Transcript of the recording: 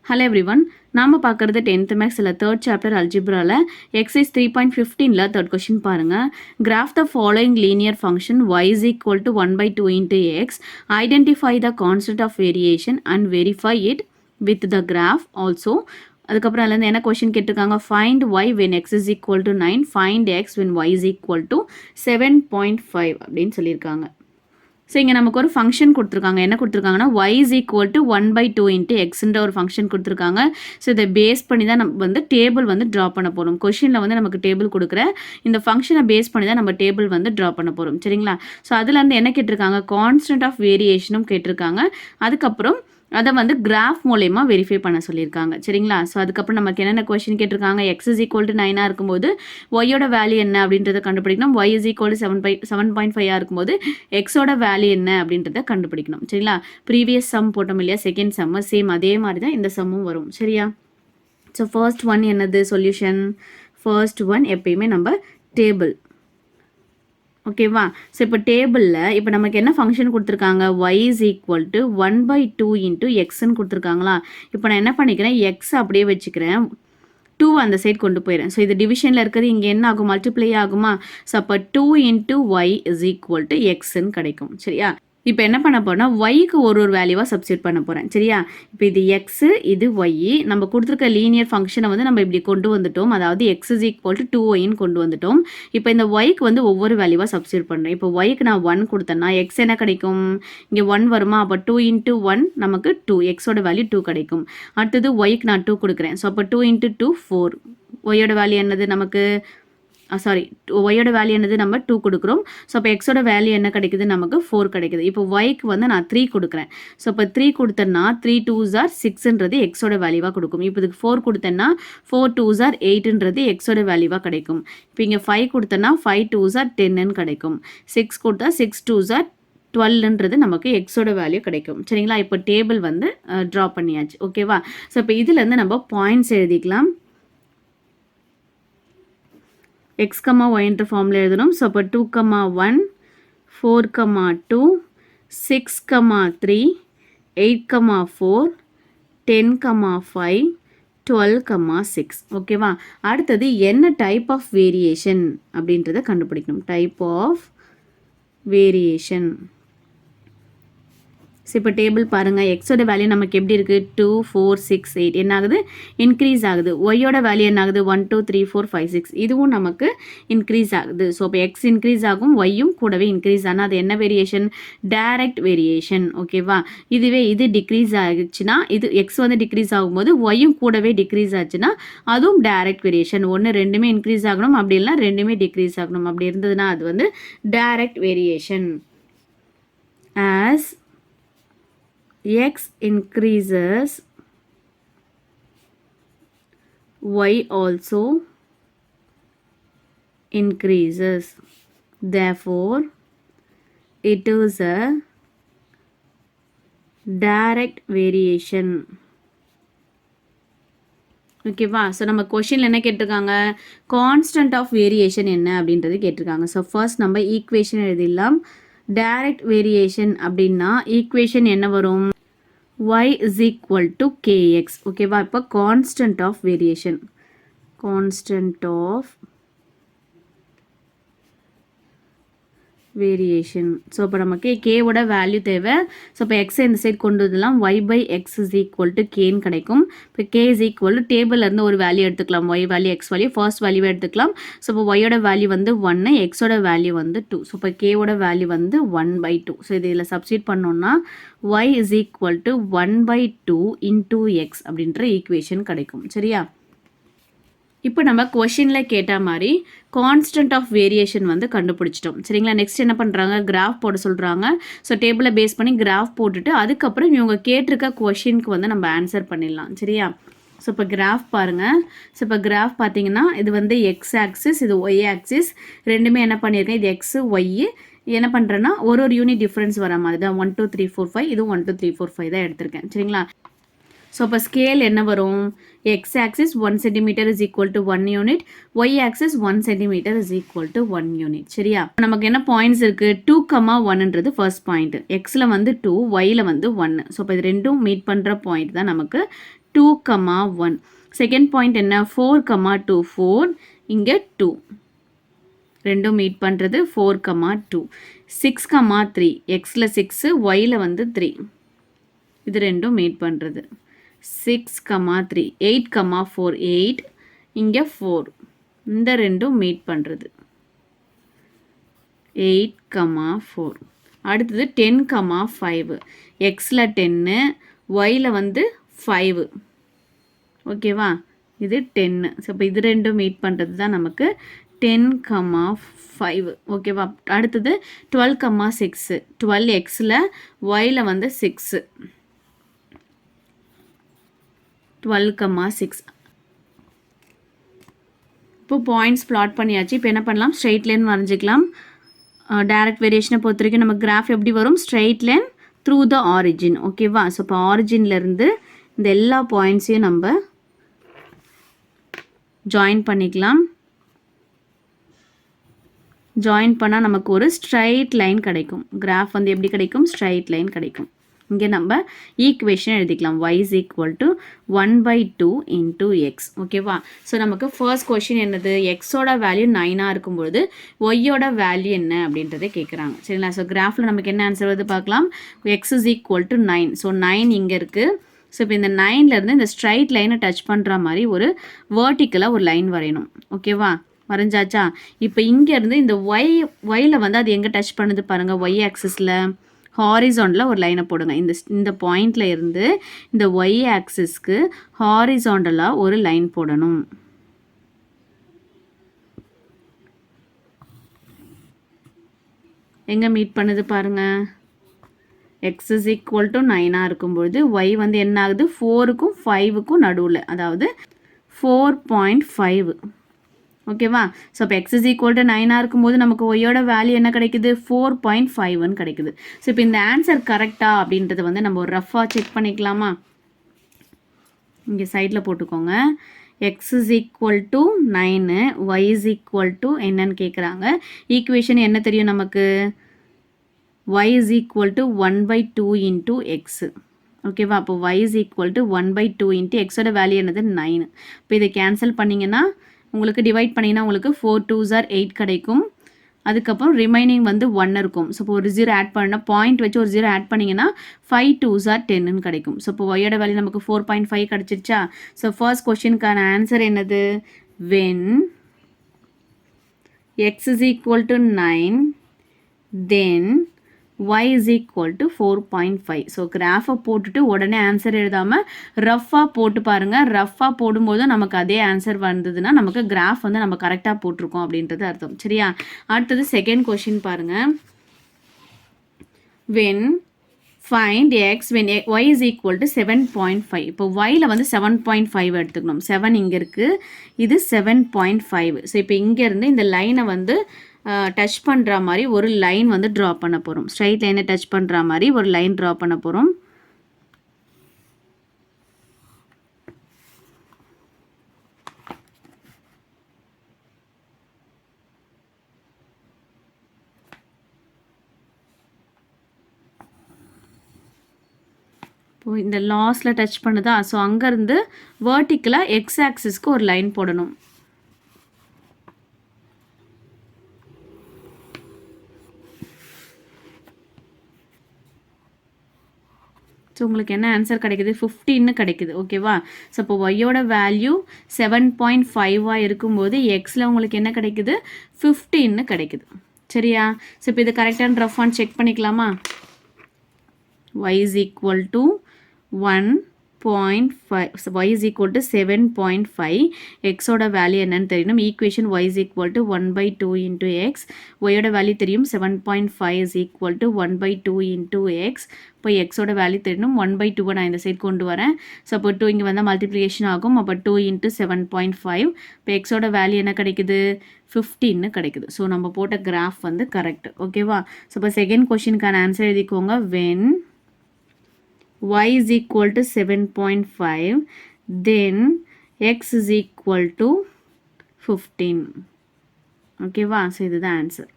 Hello everyone. நாம பார்க்கறது 10th மேக்ஸ்ல 3rd chapter algebraல exercise 3.15ல 3rd question பாருங்க. Graph the following linear function y is equal to 1 by 2 into x. Identify the constant of variation and verify it with the graph also. அதுக்கப்புறம் அதுலேருந்து என்ன question கேட்டிருக்காங்க, find y when x is equal to 9, find x when y is equal to 7.5 அப்படின்னு சொல்லியிருக்காங்க. So இங்கே நமக்கு ஒரு function கொடுத்துருக்காங்க. என்ன கொடுத்துருக்காங்கன்னா y is equal to 1 by 2 into xன்ற ஒரு ஃபங்க்ஷன் கொடுத்துருக்காங்க. ஸோ இதை பேஸ் பண்ணி தான் நம்ம வந்து டேபிள் வந்து ட்ரா பண்ண போகிறோம். கொஷினில் வந்து நமக்கு டேபிள் கொடுக்குற இந்த ஃபங்க்ஷனை பேஸ் பண்ணி தான் நம்ம டேபிள் வந்து ட்ரா பண்ண போகிறோம். சரிங்களா? ஸோ அதுலேருந்து என்ன கேட்டிருக்காங்க, கான்ஸ்டன்ட் ஆஃப் வேரியேஷனும் கேட்டிருக்காங்க. அதுக்கப்புறம் அதை வந்து கிராஃப் மூலயமா வெரிஃபை பண்ண சொல்லியிருக்காங்க. சரிங்களா? ஸோ அதுக்கப்புறம் நமக்கு என்னென்ன கொஸ்டின் கேட்டிருக்காங்க, எக்ஸ் இஸ் ஈக்குவல் டு 9 இருக்கும்போது ஒய்யோட வேல்யூ என்ன அப்படின்றத கண்டுபிடிக்கணும். ஒய் இஸ் ஈக்குவல் டு 7.5 இருக்கும்போது எக்ஸோட வேல்யூ என்ன அப்படின்றத கண்டுபிடிக்கணும். சரிங்களா? ப்ரீவியஸ் சம் போட்டோம் இல்லையா, செகண்ட் சம்மு சேம் அதே மாதிரி தான் இந்த சம்மும் வரும். சரியா? ஸோ ஃபர்ஸ்ட் ஒன் என்னது சொல்யூஷன், ஃபர்ஸ்ட் ஒன் எப்பயுமே நம்ம டேபிள். ஓகேவா? ஸோ இப்போ டேபிளில் இப்போ நமக்கு என்ன ஃபங்க்ஷன் கொடுத்துருக்காங்க, y is equal to 1 by 2 into xன்னு கொடுத்துருக்காங்களா. இப்போ நான் என்ன பண்ணிக்கிறேன், எக்ஸ் அப்படியே வச்சுக்கிறேன், 2 அந்த சைட் கொண்டு போயிடுறேன். ஸோ இது டிவிஷனில் இருக்கிறது இங்கே என்ன ஆகும், மல்டிப்ளை ஆகுமா. ஸோ அப்போ 2 into y is equal to xன்னு கிடைக்கும். சரியா? இப்போ என்ன பண்ண போறோம்னா ஒய்க்கு ஒரு வேல்யூவாக சப்ஸ்டியூட் பண்ண போகிறேன். சரியா? இப்போ இது எக்ஸு, இது ஒய். நம்ம கொடுத்துருக்க லீனியர் ஃபங்க்ஷனை வந்து நம்ம இப்படி கொண்டு வந்துட்டோம். அதாவது எக்ஸ் இஸ் ஈக்குவல் டு 2yன்னு கொண்டு வந்துட்டோம். இப்போ இந்த ஒய்க்கு வந்து ஒவ்வொரு வேல்யூவாக சப்ஸ்டியூட் பண்ணுறேன். இப்போ ஒய்க்கு நான் 1 கொடுத்தேன்னா எக்ஸ் என்ன கிடைக்கும், இங்கே 1 வருமா. அப்போ 2 into 1 நமக்கு 2, எக்ஸோட வேல்யூ 2 கிடைக்கும். அடுத்தது ஒய்க்கு நான் 2 கொடுக்குறேன். ஸோ அப்போ 2 into 2 4. ஒய்யோட வேல்யூ என்னது நமக்கு, ஒய்யோட வேல்யூ என்னது, நம்ம 2 கொடுக்குறோம். ஸோ அப்போ எக்ஸோட வேல்யூ என்ன கிடைக்குது, நமக்கு 4 கிடைக்குது. இப்போ ஒய்க்கு வந்து நான் 3 கொடுக்குறேன். ஸோ இப்போ 3 கொடுத்தேன்னா 3 2s are 6ன்றது எக்ஸோட வேல்யூவாக கொடுக்கும். இப்போ இதுக்கு 4 கொடுத்தேன்னா 4 2s are 8ன்றது எக்ஸோட வேல்யூவாக கிடைக்கும். இப்போ இங்கே 5 கொடுத்தேன்னா 5 2s are 10ன்னு கிடைக்கும். 6 கொடுத்தா 6 2s are 12ன்றது நமக்கு எக்ஸோட வேல்யூ கிடைக்கும். சரிங்களா? இப்போ டேபிள் வந்து ட்ரா பண்ணியாச்சு. ஓகேவா? ஸோ இப்போ இதுலேருந்து நம்ம பாயிண்ட்ஸ் எழுதிக்கலாம். x, y என்ற ஃபார்மில் எழுதணும். ஸோ அப்போ 2, 1, 4, 2, 6, 3, 8, 4, 10, 5, 12, 6. ஓகேவா? அடுத்தது என்ன டைப் ஆஃப் வேரியேஷன் அப்படின்றத கண்டுபிடிக்கணும். Type of variation. ஸோ இப்போ டேபிள் பாருங்கள், எக்ஸோட வேல்யூ நமக்கு எப்படி இருக்குது, 2 4 6 8 என்ன ஆகுது, இன்க்ரீஸ் ஆகுது. ஒய்யோட வேல்யூ என்ன ஆகுது, 1 2 3 4 5 6 இதுவும் நமக்கு இன்க்ரீஸ் ஆகுது. ஸோ இப்போ எக்ஸ் இன்க்ரீஸ் ஆகும், ஒய்யும் கூடவே இன்க்ரீஸ் ஆனால் அது என்ன வேரியேஷன், டைரக்ட் வேரியேஷன். ஓகேவா? இதுவே இது டிக்ரீஸ் ஆகிடுச்சுன்னா, இது எக்ஸ் வந்து டிக்ரீஸ் ஆகும்போது ஒய்யும் கூடவே டிக்ரீஸ் ஆச்சுன்னா அதுவும் டைரக்ட் வேரியேஷன். ஒன்று ரெண்டுமே இன்க்ரீஸ் ஆகணும், அப்படி இல்லைனா ரெண்டுமே டிக்ரீஸ் ஆகணும். அப்படி இருந்ததுன்னா அது வந்து direct variation. As x increases, y also increases. Therefore, it is a direct variation. ஓகேவா? ஸோ நம்ம கொஷினில் என்ன கேட்டிருக்காங்க, கான்ஸ்டன்ட் ஆஃப் வேரியேஷன் என்ன அப்படின்றது கேட்டிருக்காங்க. ஸோ ஃபர்ஸ்ட் நம்ம ஈக்குவேஷன் எழுதிடலாம். டைரக்ட் வேரியேஷன் அப்படின்னா ஈக்குவேஷன் என்ன வரும், y is equal to kx. ஓகேவா? இப்போ constant of variation, constant of variation. So இப்போ நமக்கு கேவோட வேல்யூ தேவை. ஸோ இப்போ எக்ஸை இந்த சைட் கொண்டு வந்துடலாம். y by x is equal to kன்னு கிடைக்கும். இப்போ k is equal to டேபிள்லேருந்து ஒரு வேல்யூ எடுத்துக்கலாம். y value x value first வேல்யூவை எடுத்துக்கலாம். ஸோ இப்போ ஒய்யோட வேல்யூ வந்து 1, எக்ஸோட வேல்யூ வந்து 2. ஸோ இப்போ கேவோட வேல்யூ வந்து 1 by 2. ஸோ இதில் சப்ஸ்டியூட் பண்ணோம்னா y is equal to 1 by 2 into x அப்படின்ற ஈக்குவேஷன் கிடைக்கும். சரியா? இப்போ நம்ம கொஷினில் கேட்ட மாதிரி கான்ஸ்டன்ட் ஆஃப் வேரியேஷன் வந்து கண்டுபிடிச்சிட்டோம். சரிங்களா? நெக்ஸ்ட் என்ன பண்ணுறாங்க, கிராஃப் போட சொல்கிறாங்க. ஸோ டேபிளை பேஸ் பண்ணி கிராஃப் போட்டுட்டு அதுக்கப்புறம் இவங்க கேட்டிருக்க கொஷினுக்கு வந்து நம்ம ஆன்சர் பண்ணிடலாம். சரியா? ஸோ இப்போ கிராஃப் பாருங்கள். ஸோ இப்போ கிராஃப் பார்த்தீங்கன்னா இது வந்து எக்ஸ் ஆக்சிஸ், இது ஒய் ஆக்சிஸ். ரெண்டுமே என்ன பண்ணியிருக்கேன், இது எக்ஸு ஒய்யு என்ன பண்ணுறேன்னா ஒரு யூனிட் டிஃப்ரென்ஸ் வர மாதிரி தான் 1 2 3 4 5 இது 1 2 3 4 5 தான் எடுத்திருக்கேன். சரிங்களா? ஸோ அப்போ ஸ்கேல் என்ன வரும், x axis 1 centimetre is equal to 1 unit, y axis 1 centimetre is equal to 1 unit. சரியா? நமக்கு என்ன பாயிண்ட்ஸ் இருக்குது, 2, 1ன்றது ஃபர்ஸ்ட் பாயிண்ட். எக்ஸில் வந்து 2, ஒயில் வந்து 1. ஸோ இப்போ இது ரெண்டும் மீட் பண்ணுற பாயிண்ட் தான் நமக்கு 2, 1. செகண்ட் பாயிண்ட் என்ன 4, 2 4 இங்கே 2 ரெண்டும் மீட் பண்ணுறது 4, 2 6, 3 எக்ஸில் 6 ஒயில் வந்து 3 இது ரெண்டும் மீட் பண்ணுறது 6, 3 8, 4 8 இங்கே 4 இந்த ரெண்டும் மீட் பண்ணுறது 8, 4 அடுத்தது 10, 5 எக்ஸில் 10 ஒயில் வந்து 5 ஓகேவா இது 10 ஸோ இப்போ இது ரெண்டும் மீட் பண்ணுறது தான் நமக்கு 10, 5 ஓகேவா அடுத்தது 12, 6 12 எக்ஸில் ஒயில் வந்து 6 12, 6 இப்போ பாயிண்ட்ஸ் பிளாட் பண்ணியாச்சு இப்போ என்ன பண்ணலாம் ஸ்ட்ரெயிட் லைன் வரைஞ்சிக்கலாம் டைரக்ட் வேரியேஷனை பொறுத்த வரைக்கும் நம்ம கிராஃப் எப்படி வரும் straight line through the origin ஓகேவா ஸோ இப்போ ஆரிஜின்லேருந்து இந்த எல்லா பாயிண்ட்ஸையும் நம்ம ஜாயின் பண்ணிக்கலாம் ஜாயின் பண்ணால் நமக்கு ஒரு ஸ்ட்ரைட் லைன் கிடைக்கும் கிராஃப் வந்து எப்படி கிடைக்கும் ஸ்ட்ரைட் லைன் கிடைக்கும் இங்கே நம்ம ஈக்குவேஷன் எழுதிக்கலாம் y is equal to 1/2 into x ஓகேவா ஸோ நமக்கு ஃபர்ஸ்ட் கொஷின் என்னது எக்ஸோட வேல்யூ 9ஆக இருக்கும்பொழுது ஒய்யோட வேல்யூ என்ன அப்படின்றத கேட்குறாங்க சரிங்களா ஸோ கிராஃபில் நமக்கு என்ன ஆன்சர் வருது பார்க்கலாம் x is equal to 9 so 9 இங்கே இருக்குது ஸோ இப்போ இந்த 9லேருந்து இந்த ஸ்ட்ரைட் லைனை டச் பண்ணுற மாதிரி ஒரு வேர்ட்டிக்கலாக ஒரு லைன் வரையணும் ஓகேவா வரைஞ்சாச்சா இப்போ இங்கேருந்து இந்த ஒயில் வந்து அது எங்கே டச் பண்ணுது பாருங்கள் ஒய் ஆக்சிஸில் ஹாரிசாண்டலாக ஒரு லைனை போடுங்க இந்த பாயிண்டில் இருந்து இந்த ஒய் ஆக்சிஸ்க்கு ஹாரிசாண்டலாக ஒரு லைன் போடணும் எங்கே மீட் பண்ணுது பாருங்கள் எக்ஸ் இஸ் ஈக்குவல் டு 9ஆக இருக்கும்பொழுது ஒய் வந்து என்ன ஆகுது 4க்கும் 5க்கும் நடுவில் அதாவது 4.5 ஓகேவா ஸோ இப்போ எக்ஸ் இஸ் ஈக்குவல் டு 9ஆக இருக்கும்போது நமக்கு ஒய்யோட வேல்யூ என்ன கிடைக்குது 4.51 கிடைக்குது ஸோ இப்போ இந்த ஆன்சர் கரெக்டா அப்படின்றத வந்து நம்ம ஒரு ரஃபாக செக் பண்ணிக்கலாமா இங்கே சைடில் போட்டுக்கோங்க x is equal to 9 y is equal to என்னன்னு கேட்குறாங்க ஈக்குவேஷன் என்ன தெரியும் நமக்கு y is equal to 1/2 into x ஓகேவா அப்போ y is equal to 1/2 into x ஓட வேல்யூ என்னது 9 இப்போ இதை கேன்சல் பண்ணிங்கன்னா உங்களுக்கு டிவைட் பண்ணிங்கன்னா உங்களுக்கு 4 2s are 8 கிடைக்கும் அதுக்கப்புறம் ரிமைனிங் வந்து 1 இருக்கும் ஸோ இப்போ ஒரு 0 ஆட் பண்ணால் பாயிண்ட் வச்சு ஒரு 0 ஆட் பண்ணிங்கன்னா 5 2s are 10ன்னு கிடைக்கும் ஸோ இப்போ ஒய்யோட வேல்யூ நமக்கு 4.5 கிடச்சிருச்சா ஸோ ஃபர்ஸ்ட் கொஸ்டினுக்கான ஆன்சர் என்னது when x is equal to 9 then y is equal to 4.5 so கிராஃபை போட்டுட்டு உடனே ஆன்சர் எழுதாமல் ரஃபாக போட்டு பாருங்கள் ரஃபாக போடும்போது நமக்கு அதே ஆன்சர் வந்ததுன்னா நமக்கு கிராஃப் வந்து நம்ம கரெக்டாக போட்டிருக்கோம் அப்படின்றது அர்த்தம் சரியா அடுத்தது செகண்ட் கொஷின் பாருங்கள் when find x when y is equal to 7.5 இப்போ yல வந்து 7.5 எடுத்துக்கணும் 7 இங்கே இருக்குது இது 7.5 ஸோ இப்போ இங்கேருந்து இந்த லைனை வந்து டச் பண்ணுற மாதிரி ஒரு லைன் வந்து ட்ரா பண்ண போகிறோம் ஸ்ட்ரைட் லைனை டச் பண்ணுற மாதிரி ஒரு லைன் ட்ரா பண்ண போகிறோம் இப்போ இந்த லாஸ்ட்டில் டச் பண்ணுதா ஸோ அங்கேருந்து வேர்ட்டிக்கலாக எக்ஸ் ஆக்சிஸ்க்கு ஒரு லைன் போடணும் ஸோ உங்களுக்கு என்ன ஆன்சர் கிடைக்குது 15 கிடைக்குது ஓகேவா ஸோ இப்போ ஒய்யோட வேல்யூ 7.5 இருக்கும்போது எக்ஸில் உங்களுக்கு என்ன கிடைக்குது 15 கிடைக்குது சரியா ஸோ இப்போ இது கரெக்டான ரஃபான்னு செக் பண்ணிக்கலாமா y is equal to 1.5 so y is equal to 7.5 x ஓட வேல்யூ என்னன்னு தெரியணும் equation y is equal to 1/2 into x y ஓட வேல்யூ தெரியும் 7.5 is equal to 1/2 into x இப்போ x ஓட வேல்யூ தெரியணும் 1/2 நான் இந்த சைடு கொண்டு வரேன் ஸோ அப்போ 2 இங்கே வந்தால் மல்டிப்ளிகேஷன் ஆகும் அப்போ 2 into 7.5 இப்போ x ஓட வேல்யூ என்ன கிடைக்குது 15 கிடைக்குது ஸோ நம்ம போட்ட கிராஃப் வந்து கரெக்ட் ஓகேவா ஸோ இப்போ செகண்ட் கொஸ்டினுக்கான ஆன்சர் எழுதிக்கோங்க when y is equal to 7.5 then x is equal to 15 ஓகேவா ஸோ இதுதான் ஆன்சர்